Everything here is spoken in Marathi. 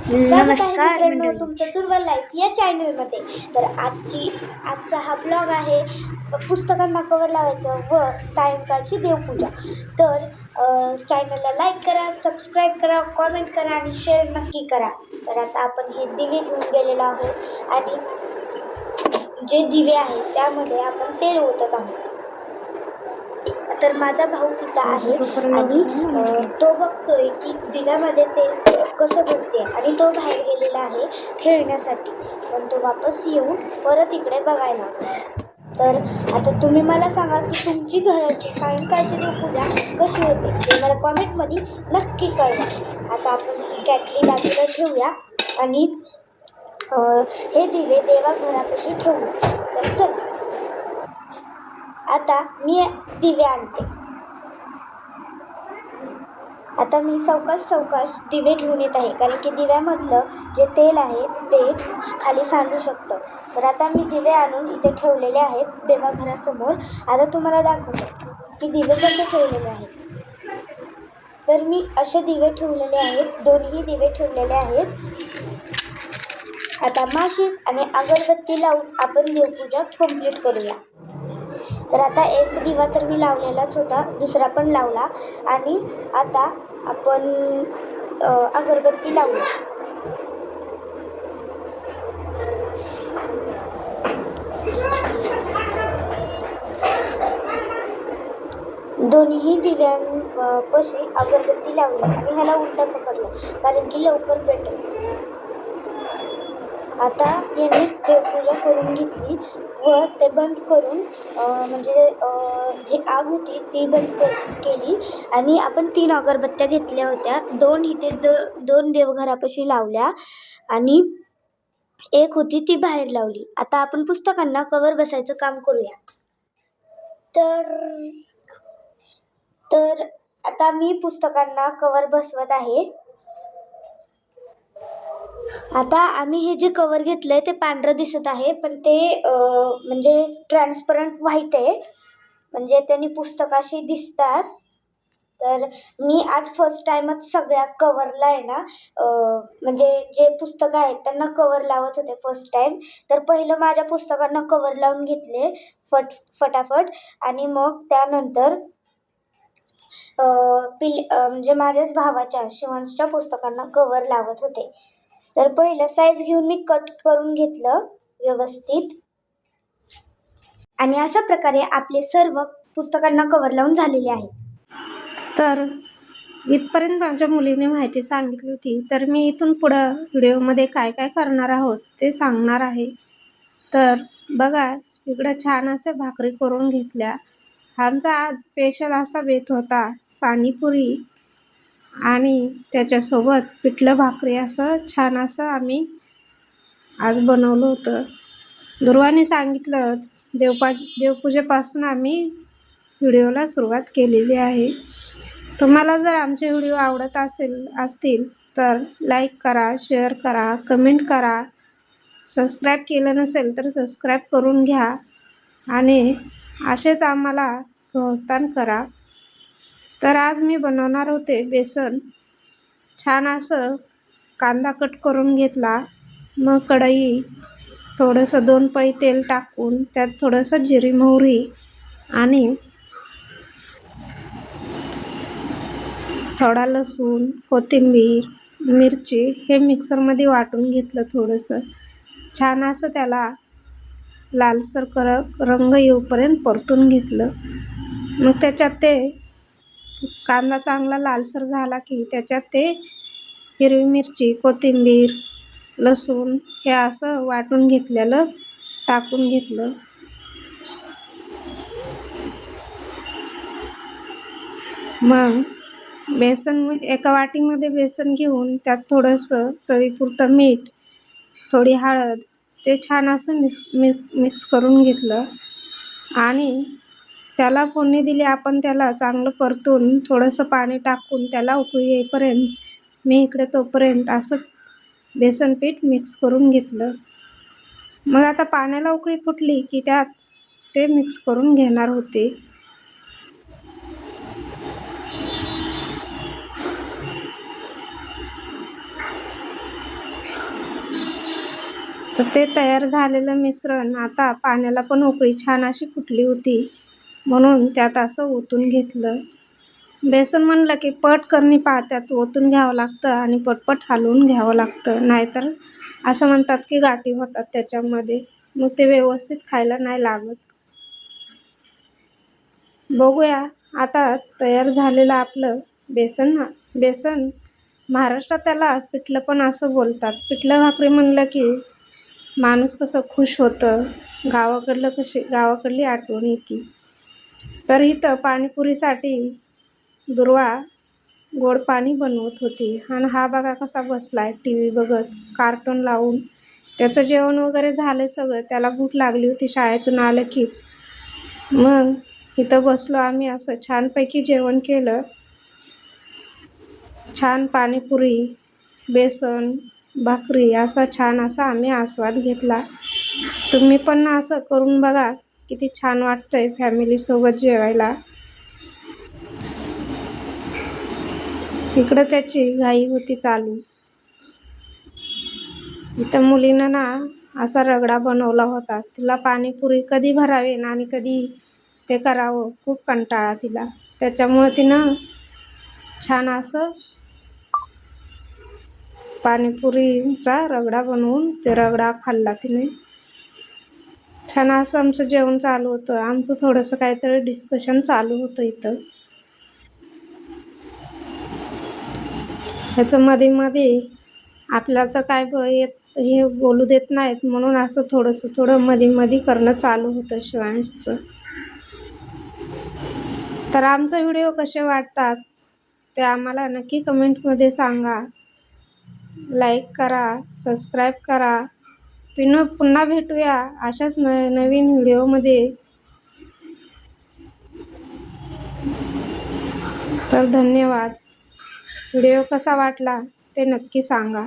स्वागत आहे नमस्कार मित्रांनो मंडळी. तुमचं दुर्वा लाईफ या चॅनलमध्ये. तर आजचा हा ब्लॉग आहे पुस्तकांना कवर लावायचं व सायंकाळची देवपूजा. तर चॅनलला लाईक करा, सबस्क्राईब करा, कॉमेंट करा आणि शेअर नक्की करा. तर आता आपण हे दिवे घेऊन गेलेलो आहोत आणि जे दिवे आहेत त्यामध्ये आपण तेल ओतत आहोत. तर माझा भाऊ इथं आहे आणि तो बघतोय की दिव्यामध्ये तेल कसं बनते आणि तो बाहेर गेलेला आहे खेळण्यासाठी, पण तो वापस येऊन परत इकडे बघायला होता. तर आता तुम्ही मला सांगा की तुमची घराची सायंकाळची देवपूजा कशी होते ते मला कॉमेंटमध्ये नक्की कळवा. आता आपण ही कॅटली बाजूला ठेवूया आणि हे दिवे देवा घरापाशी ठेवूया. तर चला आता मी दिवे आणते. आता मी सावकाश दिवे घेऊन येत आहे, कारण की दिव्यामधलं जे तेल आहे ते खाली सांडू शकतं. तर आता मी दिवे आणून इथे ठेवलेले आहेत देवाघरासमोर. आता तुम्हाला दाखवते की दिवे कसे ठेवलेले आहेत. तर मी असे दिवे ठेवलेले आहेत, दोन्ही दिवे ठेवलेले आहेत. आता माशीस आणि अगरबत्ती लावून आपण देवपूजा कंप्लीट करूया. तर आता एक दिवा तर मी लावलेलाच होता, दुसरा पण लावला आणि आता आपण अगरबत्ती लावूया. दोन्ही दिव्यांपाशी अगरबत्ती लावली आणि ह्याला उलटा पकडलं, कारण की लवकर पेटेल. आता याने देवपूजा करून घेतली व ते बंद करून म्हणजे जी आग होती ती बंद केली आणि आपण 3 अगरबत्त्या घेतल्या होत्या. 2 इथे 2 देवघरापाशी लावल्या आणि एक होती ती बाहेर लावली. आता आपण पुस्तकांना कवर बसायचं काम करूया. तर आता मी पुस्तकांना कवर बसवत आहे. आता आम्ही हे जे कवर घेतलंय ते पांढरं दिसत आहे, पण ते म्हणजे ट्रान्सपरंट व्हाईट आहे, म्हणजे त्यांनी पुस्तकाशी दिसतात. तर मी आज फर्स्ट टाइमच सगळ्या कवरला आहे ना, म्हणजे जे पुस्तकं आहेत त्यांना कवर लावत होते फर्स्ट टाइम. तर पहिलं माझ्या पुस्तकांना कवर लावून घेतले फटाफट आणि मग त्यानंतर म्हणजे माझ्याच भावाच्या शिवांशच्या पुस्तकांना कवर लावत होते. तर पहिलं साईज घेऊन मी कट करून घेतलं व्यवस्थित आणि अशा प्रकारे आपले सर्व पुस्तकांना कवर लावून झालेले आहे. तर इथपर्यंत माझ्या मुलीने माहिती सांगितली होती. तर मी इथून पुढं व्हिडिओमध्ये काय काय करणार आहोत ते सांगणार आहे. तर बघा, इकडं छान असे भाकरी करून घेतल्या. आमचा आज स्पेशल असा बेत होता, पाणीपुरी आणि त्याच्यासोबत पिठलं भाकरी. असं छान असं आम्ही आज बनवलं होतं. दुर्वाने सांगितलं देवपूजेपासून आम्ही व्हिडिओला सुरुवात केलेली आहे. तुम्हाला जर आमचे व्हिडिओ आवडत असतील तर लाईक करा, शेअर करा, कमेंट करा. सबस्क्राईब केलं नसेल तर सबस्क्राईब करून घ्या आणि असेच आम्हाला प्रोत्साहन करा. तर आज मी बनवणार होते बेसन. छान असं कांदा कट करून घेतला, मग कढई थोडंसं 2 पळी तेल टाकून त्यात थोडंसं जिरी मोहरी आणि थोडा लसूण, कोथिंबीर, मिरची हे मिक्सरमध्ये वाटून घेतलं. थोडंसं छान असं त्याला लालसर रंग येऊपर्यंत परतून घेतलं. मग त्याच्यात ते कांदा चांगला लालसर झाला की त्याच्यात ते हिरवी मिरची, कोथिंबीर, लसूण हे असं वाटून घेतलेलं टाकून घेतलं. मग एका वाटीमध्ये बेसन घेऊन त्यात थोडंसं चवीपुरतं मीठ, थोडी हळद ते छान असं मिक्स करून घेतलं आणि त्याला फोडणी दिली. आपण त्याला चांगलं परतून थोडंसं पाणी टाकून त्याला उकळी येईपर्यंत मी इकडे तोपर्यंत असं बेसन पीठ मिक्स करून घेतलं. मग आता पाण्याला उकळी फुटली की त्यात ते मिक्स करून घेणार होते. तर ते तयार झालेलं मिश्रण आता पाण्याला पण उकळी छान अशी फुटली होती, म्हणून त्यात असं ओतून घेतलं. बेसन म्हणलं की पटकरणी त्यात ओतून घ्यावं लागतं आणि पटपट हलवून घ्यावं लागतं, नाहीतर असं म्हणतात की गाठी होतात त्याच्यामध्ये, मग ते व्यवस्थित खायला नाही लागत. बघूया आता तयार झालेलं आपलं बेसन महाराष्ट्रात त्याला पिठलं पण असं बोलतात. पिठलं भाकरी म्हणलं की माणूस कसं खुश होतं, गावाकडली आठवण येते. तर इथं पाणीपुरीसाठी दुर्वा गोड पाणी बनवत होती आणि हा बघा कसा बसलाय TV बघत, कार्टून लावून. त्याचं जेवण वगैरे झालं सगळं, त्याला भूक लागली होती शाळेतून आलं कीच. मग इथं बसलो आम्ही, असं छानपैकी जेवण केलं. छान पाणीपुरी, बेसन, भाकरी असा छान असा आम्ही आस्वाद घेतला. तुम्ही पण असं करून बघा, किती छान वाटतंय फॅमिलीसोबत जेवायला. इकडं त्याची घाई होती चालू. इथं मुलीनं ना असा रगडा बनवला होता. तिला पाणीपुरी कधी भरावी आणि कधी ते करावं, खूप कंटाळा तिला. त्याच्यामुळं तिनं छान असं पाणीपुरीचा रगडा बनवून ते रगडा खाल्ला तिने. छान असं आमचं जेवण चालू होतं. आमचं थोडंसं काहीतरी डिस्कशन चालू होतं इथं. ह्याचं मध्ये मध्ये आपल्याला तर काय हे बोलू देत नाहीत, म्हणून असं थोडं मध्ये करणं चालू होतं शिवांशचं. तर आमचे व्हिडिओ कसे वाटतात ते आम्हाला नक्की कमेंटमध्ये सांगा. लाईक करा, सबस्क्राईब करा. पुन्हा भेटूया अशाच नवीन व्हिडिओमध्ये. तर धन्यवाद. व्हिडिओ कसा वाटला ते नक्की सांगा.